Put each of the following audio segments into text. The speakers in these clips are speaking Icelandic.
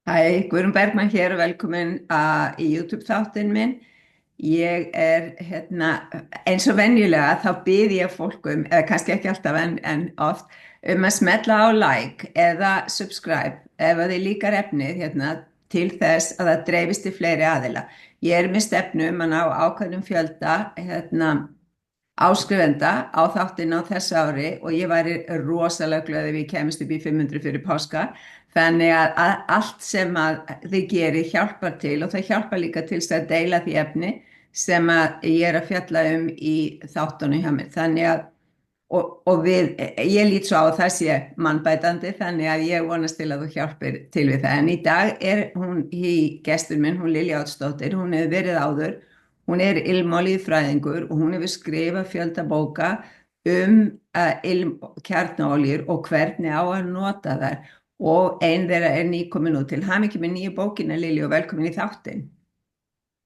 Hæ, Guðrún Bergmann hér og velkomin í YouTube þáttinn minn. Ég er eins og venjulega þá bið ég fólk eða kannski ekki alltaf en oft, að smetla á like eða subscribe ef að þið líkar efnið til þess að það dreifist til fleiri aðila. Ég er með stefnu að ná ákveðnum fjölda áskrifenda á þáttinn á þessu ári og ég væri rosalega glöð ef ég kemist upp í 500 fyrir páska. Þannig að allt sem að þið gerir hjálpar til og það hjálpar líka til þess að deila því efni sem að ég er að fjalla í þáttunum hjá mér. Þannig að, ég lít svo á að það sé mannbætandi, þannig að ég vonast til að þú hjálpir til við það. En í dag er hún gestur minn, hún Lilja Oddsdóttir, hún hefur verið áður, hún er ilmolíufræðingur og hún hefur skrifað fjölda bóka kjarnaoljur og hvernig á að nota þær. Og ein þeirra er nýkomin út. Til hamingju með nýju bókina, Lilja, og velkomin í þáttinn.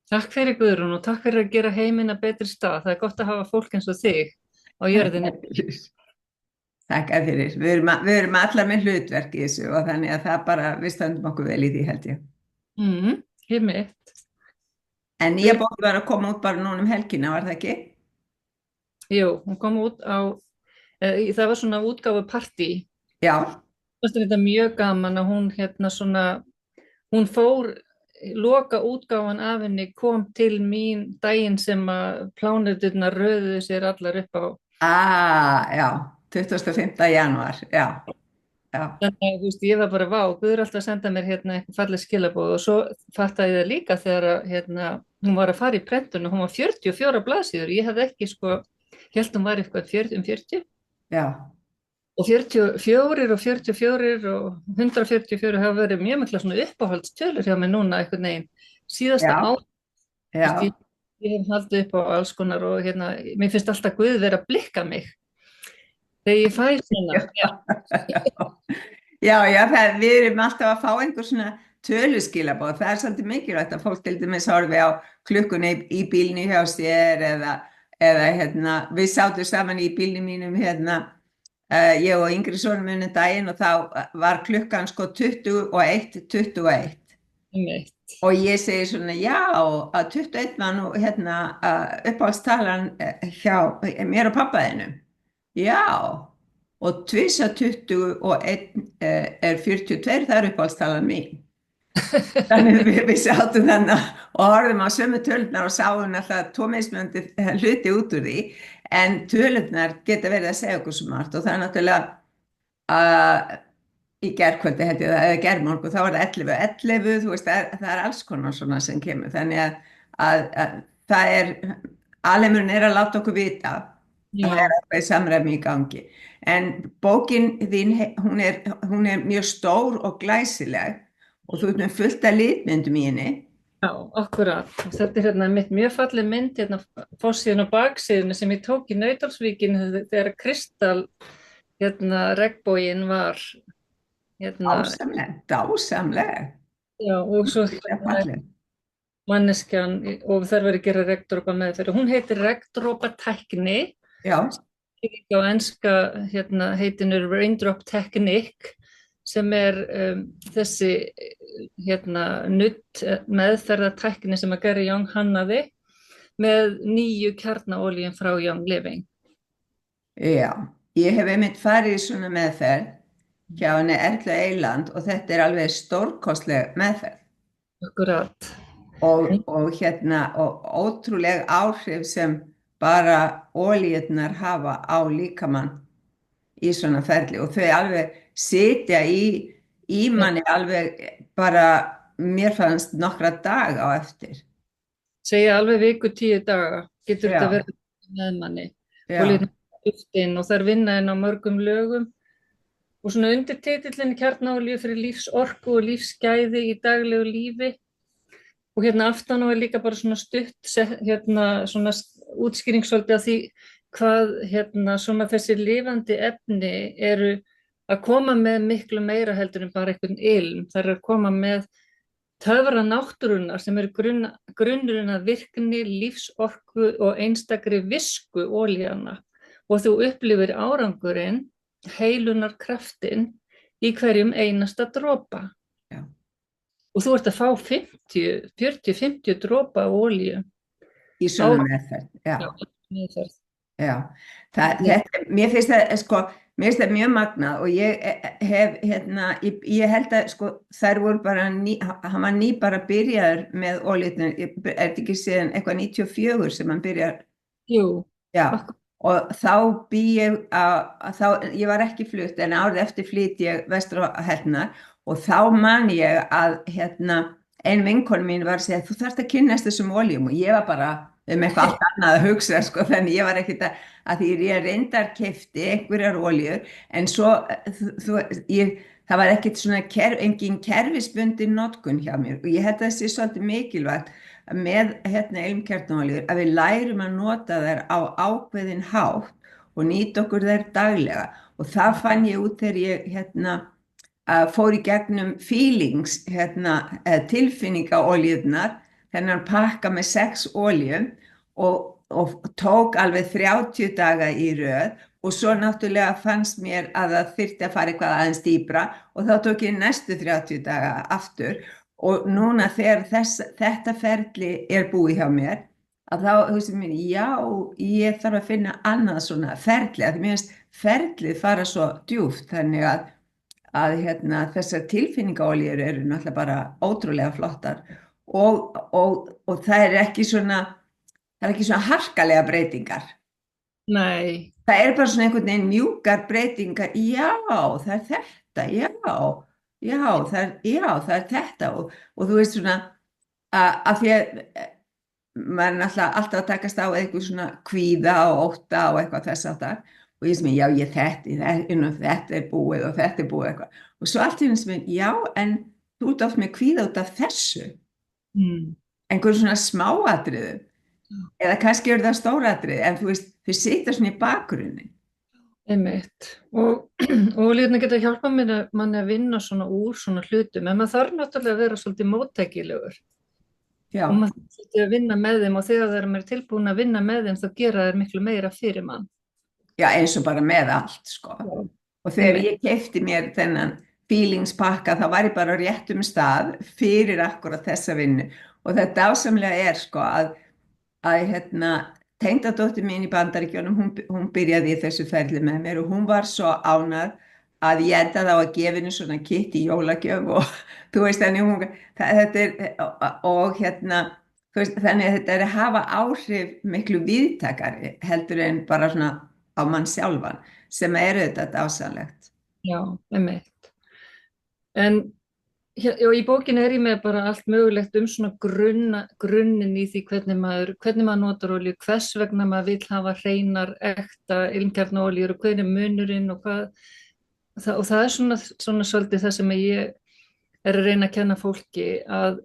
Takk fyrir Guðrún og takk fyrir að gera heiminn að betri stað. Það er gott að hafa fólk eins og þig á jörðinni. Takk fyrir. Við erum allar með hlutverk í þessu og þannig að það bara, við stöndum okkur vel í því, held ég. Hér mitt. En nýja bók var að koma út bara núna helgina, var það ekki? Jú, hún kom út það var svona útgáfu partí. Já. Það er þetta mjög gaman að hún fór, loka útgáfan af henni kom til mín daginn sem að pláneturnar röðuðu sér allar upp á. Já, 25. janúar, já. Þannig að ég var bara, Guður er alltaf að senda mér eitthvað falleg skilaboð og svo fattaði ég það líka þegar hún var að fara í prentun og hún var 44 blaðsíður. Ég hefði ekki hélt hún var eitthvað 40. Já. Og 44 og 44 og 144 hafa verið mjög mikla svona uppáhaldstölur hjá mig núna einhvern veginn. Síðasta ár, ég hef haldið upp á alls konar og mér finnst alltaf Guð vera að blikka mig þegar ég fæ svona. Já, við erum alltaf að fá einhver svona töluskilabóð. Það er svolítið mikilvægt að fólk til dæmis horfi á klukkunni í bílni hjá sér eða við sátum saman í bílni mínum ég og yngri sonur minn daginn og þá var klukkan 21:21. Og ég segi svona, að 21 var nú uppáhaldstalan hjá mér og pabba þínum. Já, og tvisvar 21 er 42, það er uppáhaldstalan mín. Þannig við sátum þannig og horfum á sömu tölurnar og sáum alltaf tómismjöndi hluti út úr því. En tölurnar geta verið að segja okkur svo margt og það er náttúrulega í gærkvöldi held ég eða gærmorgun þá var það 11:11, þú veist, það er alls konar svona sem kemur. Þannig að það er, alheimurinn er að láta okkur vita að það er eitthvað í samræmi í gangi. En bókin þín, hún er mjög stór og glæsileg og þú ert með fullt af litmyndum í henni. Já, akkurat. Þetta er mitt mjög falleg mynd forsíðan og baksíðan sem ég tók í Nauthólsvíkinu þegar Kristall regnboginn var Dásamleg. Já, og svo manneskjan og þær verið að gera regndropa meðferð. Hún heitir regndropatækni. Já. Á enska heitinu Raindrop Technique sem er þessi nudd meðferðatækni sem að Gary Young hannaði með nýju kjarnaolíum frá Young Living. Já, ég hef einmitt farið í svona meðferð hjá henni Erlu Eyland og þetta er alveg stórkostleg meðferð. Akkurat. Og ótrúleg áhrif sem bara olíurnar hafa á líkamann í svona ferli og þau alveg sitja í manni alveg bara, mér fannst nokkra daga á eftir. Segja alveg viku 10 daga, getur þetta verið með manni. Og þær vinna inn á mörgum lögum og svona undirtitillinn kjarnaolíu fyrir lífsorku og lífsgæði í daglegu lífi og aftan og er líka bara svona stutt svona útskýring svolítið af því hvað svona þessi lifandi efni eru að koma með miklu meira heldur en bara einhvern ilm. Það er að koma með töfra náttúrunnar sem eru grunnurinn að virkni, lífsorku og einstakri visku olíanna og þú upplifir árangurinn, heilunarkraftinn í hverjum einasta dropa. og þú ert að fá 40-50 dropa af olíu í á svona meðferð, já. meðferð. Já, mér finnst það, sko, mér finnst það mjög magnað og ég hef, ég held að, sko, þær voru bara, hann var bara byrjaður með ólítinu, þetta ekki síðan eitthvað 94 sem hann byrjar, Jú. Já, og þá ég var ekki flutt, en árið eftir flytt ég vestur á Helnar og þá man ég að, ein vinkona mín var að segja, þú þarft að kynnast þessum oljum og ég var bara, eitthvað allt annað að hugsa, sko, þannig ég var ekkert að því ég reyndar keypti einhverjar oljur, en svo það var ekkert svona engin kerfisbundin notkun hjá mér og ég held að það sé svolítið mikilvægt með ilmkjarnaoljur að við lærum að nota þær á ákveðin hátt og nýta okkur þær daglega og það fann ég út þegar ég fór í gegnum feelings, tilfinningaoljunar, þennan pakka með 6 oljum og tók alveg 30 daga í röð og svo náttúrulega fannst mér að það þyrfti að fara eitthvað aðeins dýpra og þá tók ég næstu 30 daga aftur og núna þegar þetta ferli er búið hjá mér að þá hugsa mér, já, ég þarf að finna annað svona ferli, að mér finnst ferlið fara svo djúpt, þannig að þessar tilfinningaoljur eru náttúrulega bara ótrúlega flottar og það er ekki svona harkalega breytingar. Nei. Það er bara svona einhvern veginn mjúkar breytingar, já, það er þetta, það er þetta og þú veist svona að því að maður er náttúrulega alltaf að takast á eitthvað svona kvíða og ótta og eitthvað þess aftar og ég sem já, þetta er búið og þetta er búið eitthvað og svo allt í einu sem já, en þú ert oft með kvíða út af þessu einhverjum svona smáatriðum eða kannski eru það stóratriði en þú veist, þau sitja svona í bakgrunni. Einmitt og líka geta hjálpað manni að vinna svona úr svona hlutum en maður þarf náttúrulega að vera svolítið móttækilegur og maður þarf að vinna með þeim og þegar þeir eru tilbúin að vinna með þeim þá gera þeir miklu meira fyrir mann. Já, eins og bara með allt, sko. Já. Og þegar ég keypti mér þennan feelingspakka, þá var ég bara á réttum stað fyrir akkurat þessa vinnu. Og þetta ásamlega sko, að tengdadóttir mín í Bandaríkjunum, hún byrjaði í þessu ferli með mér og hún var svo ánægð að ég endaði á að gefa henni svona kit í jólagjöf og þú veist, þannig þannig að þetta er að hafa áhrif miklu víðtækari heldur en bara svona á mann sjálfan sem þetta dásamlegt. Já, einmitt. En og í bókinu ég með bara allt mögulegt svona grunninn í því hvernig maður notar olíu, hvers vegna maður vill hafa hreinar, ekta ilmkjarnaoljur og hvernig munurinn og hvað og það er svona svolítið það sem ég er að reyna að kenna fólki að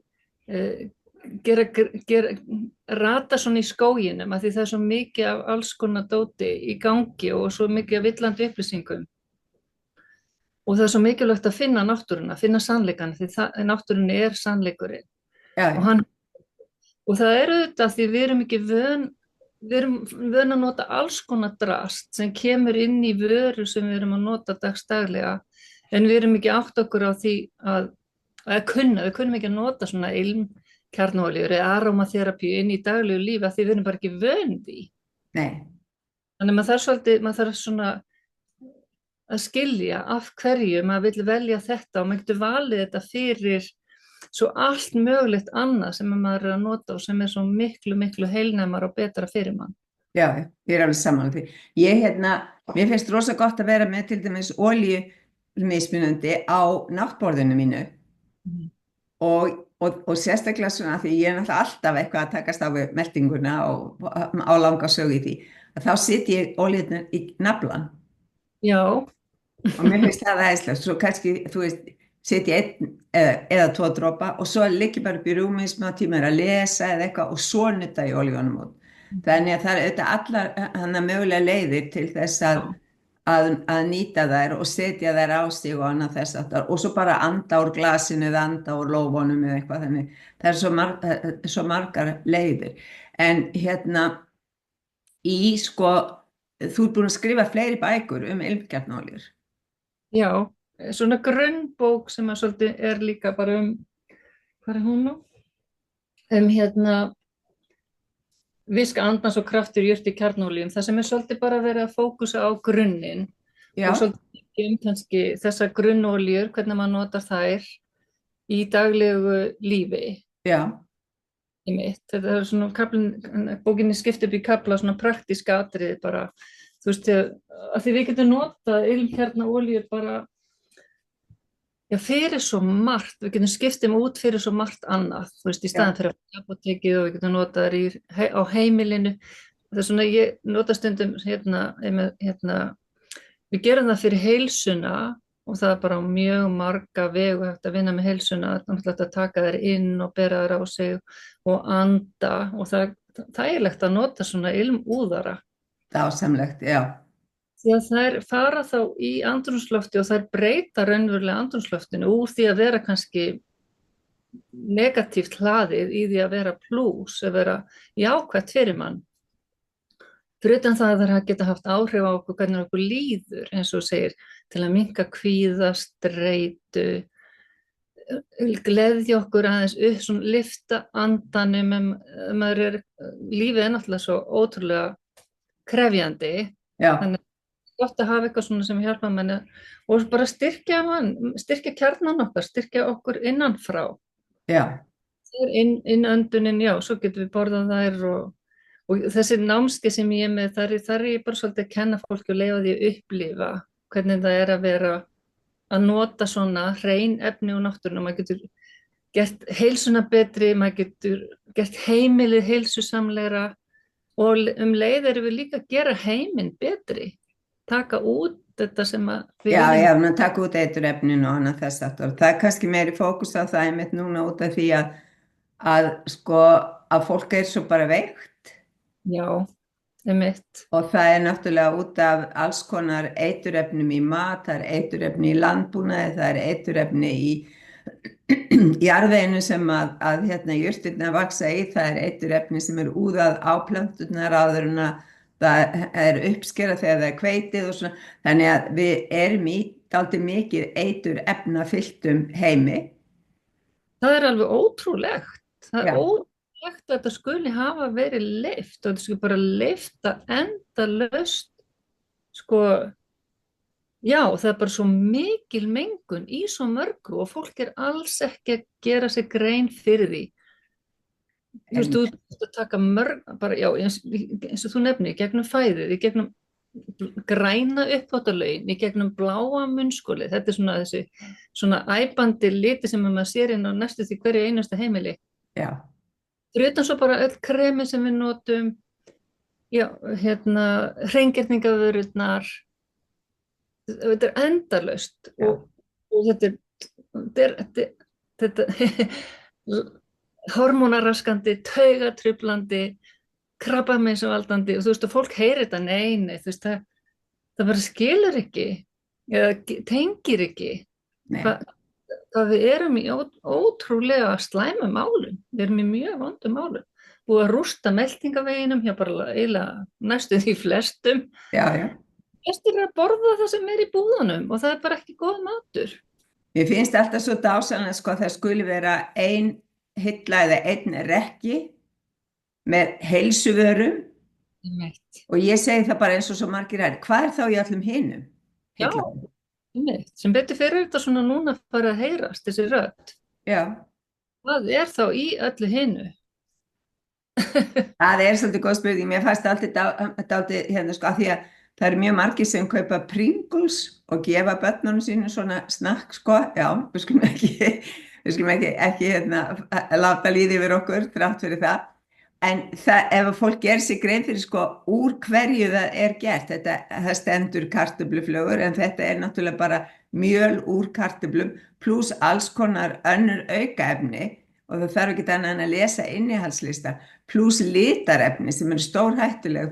rata svona í skóginum að því það er svo mikið af alls konar dóti í gangi og svo mikið af villandi upplýsingum og það er svo mikilvægt að finna náttúruna, finna sannleikann því náttúrunni er sannleikurinn. Já. Og það er auðvitað því við erum ekki við erum vön að nota alls konar drast sem kemur inn í vöru sem við erum að nota dagstaglega en við erum ekki átt okkur á því við kunnum ekki að nota svona ilmkjarnaoljur eða aromaþerapíu inn í daglegu lífi því við erum bara ekki vön því. Nei. Þannig maður þarf svona að skilja af hverju maður vill velja þetta og maður getur valið þetta fyrir svo allt mögulegt annað sem maður er að nota og sem er svo miklu heilnæmar og betra fyrir mann. Já, ég er alveg sammála því. Mér finnst rosa gott að vera með til dæmis olíu mismunandi á náttborðinu mínu og sérstaklega svona því ég er náttúrulega alltaf eitthvað að takast á við meltinguna og á langa sögu í því að þá sit ég olíunar í naflan. Já. Og mér finnst það æðislegt, svo kannski, þú veist, setja 1 eða 2 dropa og svo ligg ég bara upp í rúmi smá tíma að lesa eða eitthvað og svo nutta ég olíunum út. Þannig að það er allar mögulega leiðir til þess að nýta þær og setja þær á sig og annað þess aftar og svo bara anda úr glasinu eða anda úr lófunum eða eitthvað þannig. Það er svo margar leiðir. En sko, þú ert búin að skrifa fleiri bækur ilmkjarnaoljur. Já, svona grunnbók sem svolítið líka bara hvað er hún nú? Viska andans og kraftur jurt í kjarnolíum, það sem er svolítið bara verið að fókusa á grunninn og Já, svolítið kannski þessar grunnolíur, hvernig maður notar þær í daglegu lífi. já, Þetta er svona bókinni skipt upp í kapla svona praktíska atriði bara, þú veist, að því við getum notað ilmkjarnaolíur bara fyrir svo margt, við getum skipt út fyrir svo margt annað, þú veist, í staðan fyrir að fara í apótekið og við getum notað þær á heimilinu. Það er svona, ég nota stundum við gerum það fyrir heilsuna og það er bara mjög marga vegu hægt að vinna með heilsuna, það er að taka þær inn og bera þær á sig og anda og það er þægilegt að nota svona ilmúðara. dásamlegt, já. Því að þær fara þá í andrúmslofti og þær breyta raunverulega andrúmsloftinu úr því að vera kannski negatíft hlaðið í því að vera plús, að vera jákvætt fyrir mann. Fyrir utan það að þær geta haft áhrif á okkur, hvernig okkur líður, eins og segir, til að minnka kvíða, streitu, gleðja okkur aðeins upp, svona lyfta andanum, lífið er náttúrulega svo ótrúlega krefjandi, þannig gott að hafa eitthvað svona sem hjálpa manni og bara styrkja kjarnan okkar, styrkja okkur innanfrá. Já. Innöndunin, já, svo getum við borðað þær og þessi námskeið sem ég er með, þar er ég bara svolítið að kenna fólki og leyfa því að upplifa hvernig það er að vera að nota svona hrein efni úr náttúrunum. Maður getur gert heilsuna betri, maður getur gert heimilið heilsusamlegra og leið erum við líka að gera heiminn betri. Taka út þetta sem að við taka út eiturefnin og annað þess aftur. Það er kannski meiri fókus á það einmitt núna út af því að fólk er svo bara veikt. Já, einmitt. Og það er náttúrulega út af alls konar eiturefnum í mat, það er eiturefni í landbúnaði, það er eiturefni í jarðveginu sem að jurtirnar vaksa í, það er eiturefni sem er úðað á plönturnar áður en að það er uppskerað þegar það er hveitið og svona, þannig að við erum í dálítið mikið eiturefnafylltum heimi. Það er alveg ótrúlegt. Það er ótrúlegt að þetta skuli hafa verið leyft og þetta skuli bara leyft að endalaust, sko, já, það er bara svo mikil mengun í svo mörgu og fólk er alls ekki að gera sig grein fyrir því. Þú veist, þú ert að taka mörg, bara, já, eins og þú nefnir, í gegnum fæðið, í gegnum græna uppþvottalögin, í gegnum bláa munnskólið, þetta er svona þessi svona æpandi liti sem maður sér inn á næstu því hverju einasta heimili. Já. Fyrir utan svo bara öll kremi sem við notum, já, hreingerningarvörurnar, þetta er endalaust og þetta hormónaraskandi, taugatruflandi, krabbameinsvaldandi og þú veist og fólk heyrir þetta, nei, þú veist það bara skilur ekki eða tengir ekki hvað við erum í ótrúlega slæmum málum, við erum í mjög vondum málum, búið að rústa meltingaveginum hjá bara eiginlega næstum því flestum. Flestir að borða það sem er í búðunum og það er bara ekki góð matur. Mér finnst alltaf svo dásanlega sko það skuli vera ein hilla eða einn rekki með heilsuvörum og ég segi það bara eins og svo margir hvað er þá í öllum hinum? Já, sem betur fyrir þetta svona núna bara að heyrast þessi rödd. Já. Hvað er þá í öllu hinu? Það er svolítið góð spurning, mér fannst alltaf sko að því að það eru mjög margir sem kaupa Pringles og gefa börnunum sínum svona snakk sko, já, við skulum ekki láta líði yfir okkur þrátt fyrir það, en ef fólk ger sig grein fyrir sko úr hverju það er gert, það stendur kartöfluflögur en þetta er náttúrulega bara mjöl úr kartöflum pluss alls konar önnur aukaefni og það þarf ekki annað en að lesa innihaldslista pluss litarefni sem eru stórhættuleg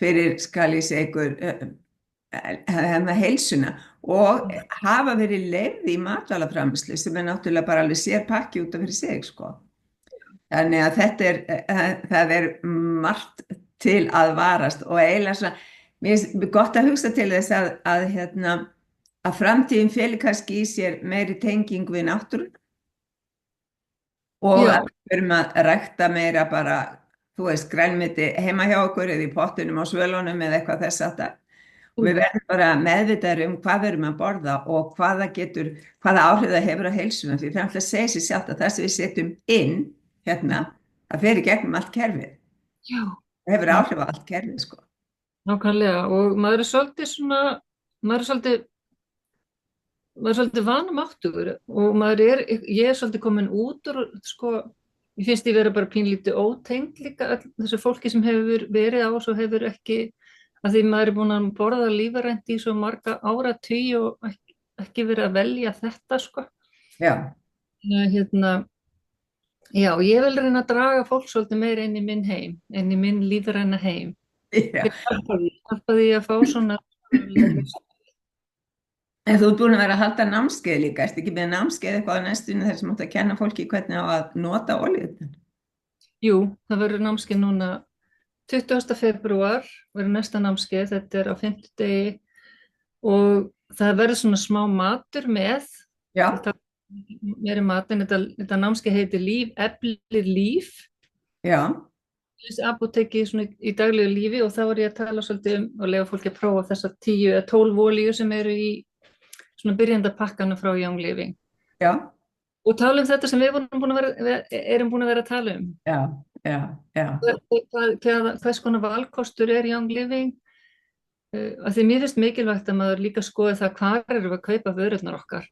fyrir skal ég segja ykkur heilsuna og hafa verið leyfð í matvælaframleiðslu sem er náttúrulega bara alveg sér pakki út af fyrir sig sko. Þannig að það er margt til að varast og eiginlega svona, mér finnst gott að hugsa til þess að framtíðin feli kannski í sér meiri tenging við náttúruna og Já, að við erum að rækta meira bara, þú veist, grænmeti heima hjá okkur eða í pottunum á svölunum eða eitthvað þess að það. Og við verðum bara meðvitaður um hvað við erum að borða og hvaða áhrif það hefur á heilsuna. Því það er alltaf að segja sér sjálft að það sem við setjum inn hérna, það fer í gegnum allt kerfið. já, Það hefur ná- áhrif á allt kerfið, sko. nákvæmlega og maður er svolítið maður er svolítið maður er svolítið vanmáttugur og ég er svolítið komin út úr, sko, ég finnst ég vera bara pínlítið ótengd líka þessu fólki sem hefur verið á og svo hefur ekki, að því maður er búin að borða lífarænt í svo marga áratugi og ekki verið að velja þetta, sko. Já, Hérna, já, ég vil reyna að draga fólk svolítið meira inn í minn heim, inn í minn lífræna heim. já. Ég hjálpa því að fá svona. En þú ert búin að vera að halda námskeið líka, ertu ekki með námskeið eitthvað á næstunni þar sem átt að kenna fólki hvernig á að nota olíu? Jú, það verður námskeið núna 20. febrúar, verður næsta námskeið, þetta er á 5. degi og það verður svona smá matur með, Já, meiri matinn, þetta námskeið heitir Líf eflir líf, já, þessi apóteki svona í daglegu lífi og þá er ég að tala svolítið og lega fólki að prófa þessar 10 eða 12 olíu sem eru í svona byrjandapakkanum frá Young Living. já, Og tala um þetta sem við erum búin að vera að tala um. já, já, já, Hvers konar valkostur er Young Living? Af því mér finnst mikilvægt að maður líka skoði það hvar erum við að kaupa vörurnar okkar.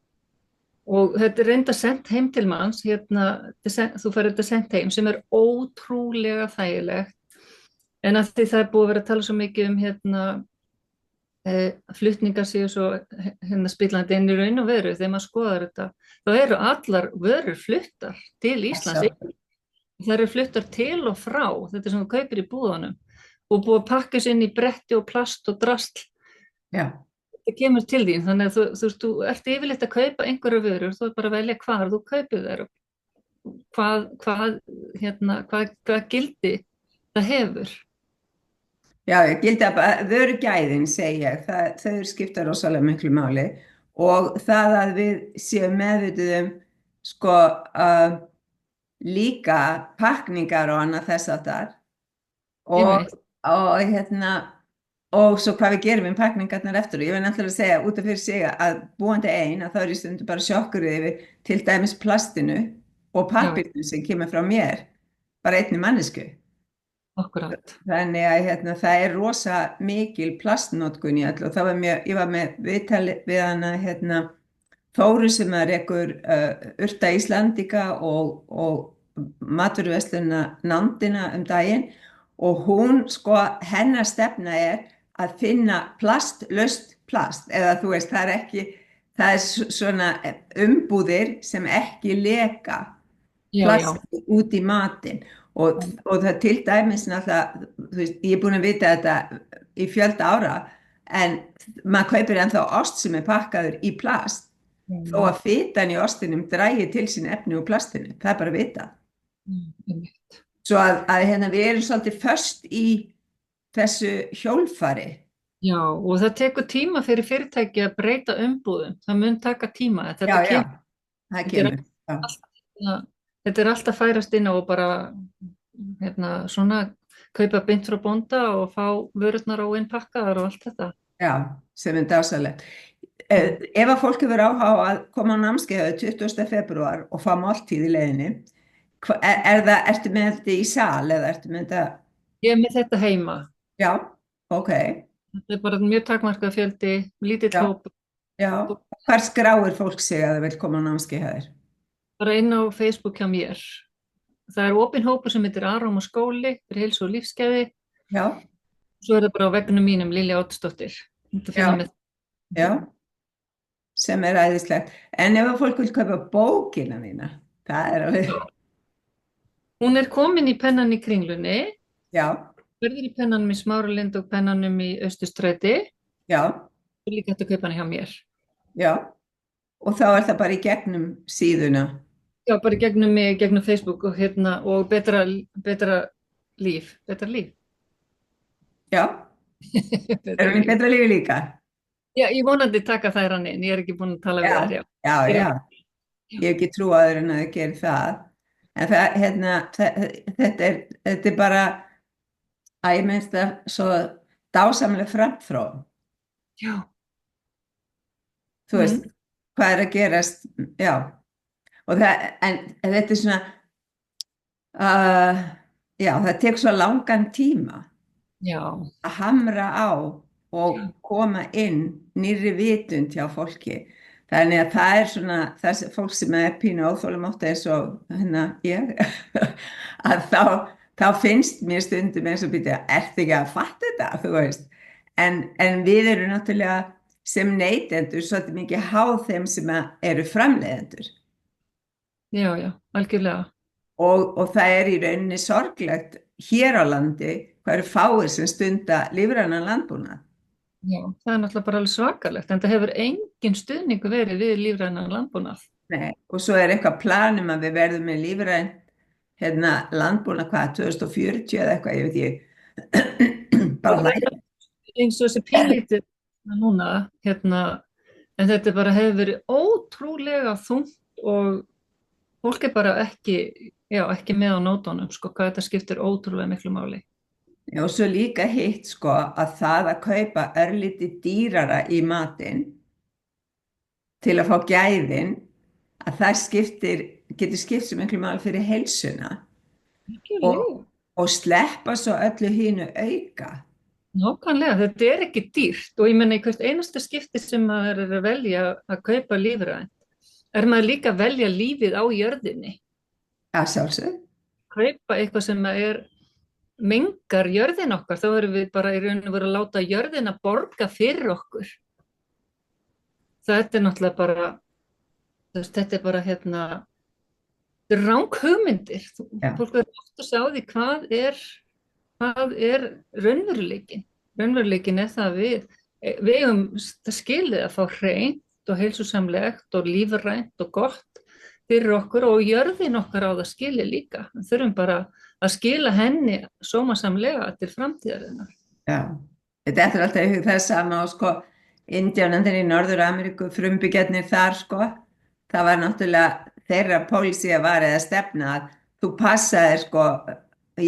Og þetta er reynda sendt heim til manns, hérna, þú færð þetta sendt heim sem er ótrúlega þægilegt. En af því það er búið að vera að tala svo mikið um hérna, flutningar séu svo hérna spillandi inn í raun og veru þegar maður skoðar þetta. Þá eru allar vörur fluttar til Íslands. Það eru fluttar til og frá, þetta sem þú kaupir í búðunum og búið að pakka sér inn í bretti og plast og drasl. já, Það kemur til þín, þannig að þú ert yfirleitt að kaupa einhverju vörur, þú er bara að velja hvar þú kaupir þær og hvað gildi það hefur. já, ég gildi að vörugæðin, segi ég, þau skipta rosalega miklu máli og það að við séum meðvituð sko, líka pakningar og annað þess að þar og hérna og svo hvað við gerum við pakningarnar eftir og ég vil náttúrulega segja út af fyrir sig að búandi ein að þá er ég stundu bara sjokkur yfir til dæmis plastinu og pappirinu sem kemur frá mér bara einni mannesku. Akkurat. Þannig að hérna, það er rosa mikil plastnotkun í öll og það var ég var með viðtali við hana hérna, Þóru sem að rekur Urta Íslandika og matvöruverslunina Nándina daginn og hún sko hennar stefna er að finna plastlaust plast eða þú veist það er svona umbúðir sem ekki leka plast út í matinn og það til dæmis náttúrulega, þú veist, ég er búin að vita þetta í fjölda ára en maður kaupir ennþá ost sem er pakkaður í plast þó að fitan í ostinum drægi til sín efni úr plastinu, það er bara að vita. Svo að hérna, við erum svolítið föst í þessu hjólfari. Já, og það tekur tíma fyrir fyrirtæki að breyta umbúðum, það mun taka tíma. Það kemur. Þetta er alltaf færast inn á og bara hérna, svona kaupa beint frá bónda og fá vörurnar á innpakkaðar og allt þetta. Já, sem er dásalegt. Ef að fólk hefur áhuga á að koma á námskeiðu 20. febrúar og fá máltíð í leiðinni, ertu með þetta í sal eða ertu með þetta? Ég er með þetta heima. Já, ok. Þetta er bara mjög takmarkað fjöldi, lítill hópur. Já, hvar skráir fólk sig að það vil koma á námskeið þér? Bara inn á Facebook hjá mér. Það er opinn hópur sem heitir Aróma skóli fyrir heilsu og lífsgæði. Já. Svo er það bara á veggnum mínum, Lilja Oddsdóttir. Já, sem er æðislegt. En ef að fólk vil kaupa bókina þína, það er alveg... Hún er komin í Pennan í Kringlunni. Já. Verður í Pennanum í Smáralind og Pennanum í Austurstræti. Já. Og líka hægt að kaupa hana hjá mér. Já, og þá er það bara í gegnum síðuna. Já, bara í gegnum mig, gegnum Facebook og hérna, og betra líf. Já. Erum við betra lífi líka? Já, ég vonandi taka þær hann inn, ég er ekki búin að tala við þær, já. Ég hef ekki trú að þeir en að þau gerir það. En þetta er bara, að ég minnst það svo dásamlega framþróun. Já. Þú veist, hvað er að gerast, já. En þetta er svona, uh, já, það tekur svo langan tíma Já. að hamra á og koma inn nýrri vitund hjá fólki. Þannig að það er svona, það fólk sem er pínu óþolinmótt eins og ég, að þá finnst mér stundum eins og býta, ertu ekki að fatta þetta, þú veist. En við erum náttúrulega sem neytendur svolítið mikið háð þeim sem eru framleiðendur. Já, já, algjörlega. Og það er í rauninni sorglegt hér á landi hvað eru fáir sem stunda lífrænan landbúnað. Já, það er náttúrulega bara alveg svakalegt, en það hefur engin stuðningu verið við lífrænan landbúnað. Nei, og svo er eitthvað planum að við verðum með lífræn landbúnað hvað, 2040 eða eitthvað, ég veit ég, bara hlægt. Eins og þessi pínlítið núna, en þetta bara hefur verið ótrúlega þungt og fólk er bara ekki með á nótunum, sko, hvað þetta skiptir ótrúlega miklu máli. Já, og svo líka hitt, sko, að það að kaupa örlítið dýrara í matinn til að fá gæðin, að það getur skipt svo miklu máli fyrir heilsuna og sleppa svo öllu hínu auka. Nákvæmlega, þetta er ekki dýrt og ég menna í hvert einasta skipti sem maður er að velja að kaupa lífrænt, er maður líka að velja lífið á jörðinni. Já, sjálfsög. Kaupa eitthvað sem mengar jörðin okkar, þá erum við bara í raun og veru að láta jörðina borga fyrir okkur. Þetta er náttúrulega bara, þetta er bara ranghugmyndir. Fólk er oft að sjá því hvað er raunveruleikin. Raunveruleikin er það að við eigum skilið að fá hreint og heilsusamlegt og lífrænt og gott fyrir okkur og jörðin okkar á það skilið líka. Við þurfum bara að skila henni sómasamlega til framtíðarinnar. Já, þetta er alltaf í hug það sama og sko Indíánarnir í Norður-Ameríku, frumbyggjarnir þar sko, það var náttúrulega þeirra pólisía var eða stefna að þú passaðir sko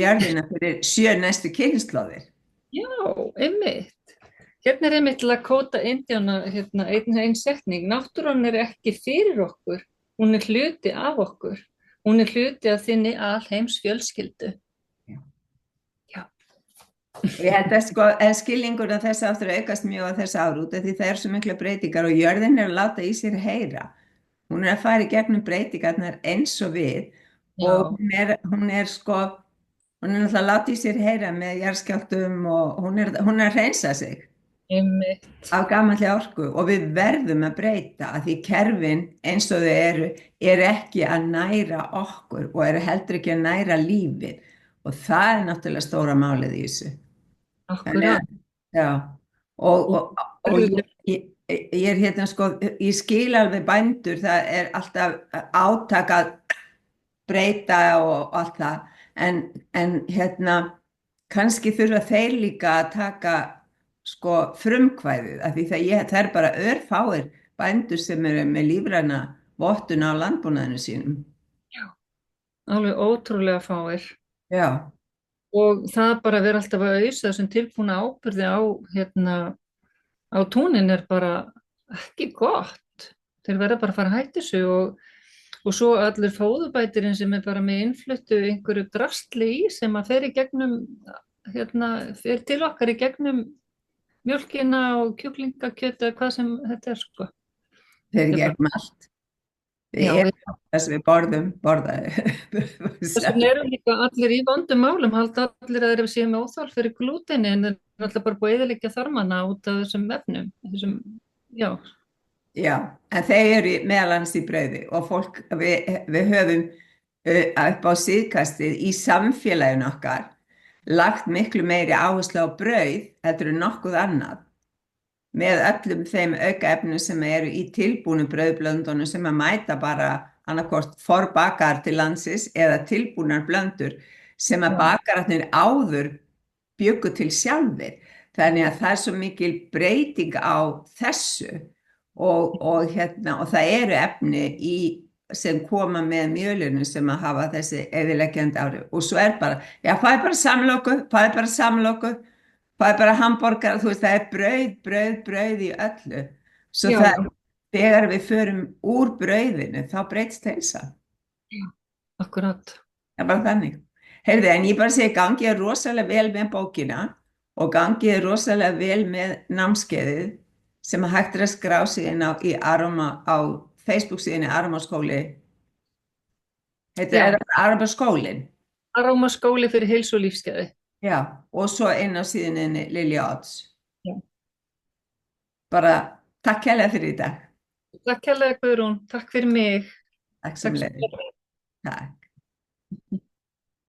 jörðina fyrir 7 næstu kynslóðir. Já, einmitt. Hérna er einmitt Lakota Indíána, ein setning, náttúran er ekki fyrir okkur, hún er hluti af okkur. Hún er hluti af þinni alheims fjölskyldu. Já. Ég held að sko, en skilningur af þessu aftur aukast mjög á þessu árút, því það er svo mikla breytingar og jörðin er að láta í sér heyra. Hún er að fara í gegnum breytingarnar eins og við. Já. Og hún er náttúrulega að láta í sér heyra með jarðskjálftum og hún er að hreinsa sig. Einmitt. Af gamalli orku og við verðum að breyta að því kerfin eins og þau eru ekki að næra okkur og eru heldur ekki að næra lífið og það er náttúrulega stóra málið í þessu. Akkurat. Já, og ég er sko, ég skil alveg bændur, það er alltaf átak að breyta og allt það, en kannski þurfa þeir líka að taka sko frumkvæðið, af því það er bara örfáir bændur sem eru með lífræna vottun á landbúnaðinu sínum. Já, alveg ótrúlega fáir. Já. Og það bara að vera alltaf að ausa þessum tilbúna ábyrði á túnin er bara ekki gott. Þeir verða bara að fara að hætta þessu og svo allir fóðubætirinn sem er bara með innfluttu einhverju drastli í sem að fer í gegnum, fer til okkar í gegnum mjólkina og kjúklingakjöt eða hvað sem þetta er sko. Þeir eru gegnum allt. Það sem við borðaði. Þess vegna eru líka allir í vondum málum, halda allir að þeir séu með óþol fyrir glúteni en þeir eru alltaf bara búið að eyðileggja þarmana út af þessum efnum. Já, en þeir eru meðal annars í brauði og fólk, við höfum upp á síðkastið í samfélaginu okkar lagt miklu meiri áherslu á brauð heldur en nokkuð annað með öllum þeim aukaefnum sem eru í tilbúnum brauðblöndunum sem að mæta bara annarkvort forbakar til landsins eða tilbúnar blöndur sem að bakararnir áður bjuggu til sjálfir. Þannig að það er svo mikil breyting á þessu og það eru efni sem koma með mjölinu sem að hafa þessi eðileggjandi áhrif og svo bara, já, fæ bara samloku, fæ bara hambúrgar, þú veist, það er brauð í öllu. Svo Já, það, þegar við förum úr brauðinu, þá breytst heilsa. akkurat. Það er bara þannig. Heyrðu, en ég bara segi, gangið rosalega vel með bókina og gangið rosalega vel með námskeiðið sem hægt að skrá sig inn á Facebook síðan í Arómaskóli. Heitir það Arómaskólinn? Arómaskóli fyrir heilsu og lífsgæði. Já, og svo inn á síðuninni Lilja Odds. Já. Bara takk hérlega fyrir í dag. Takk hérlega, Guðrún. Takk fyrir mig. Takk sem leiðir. Takk.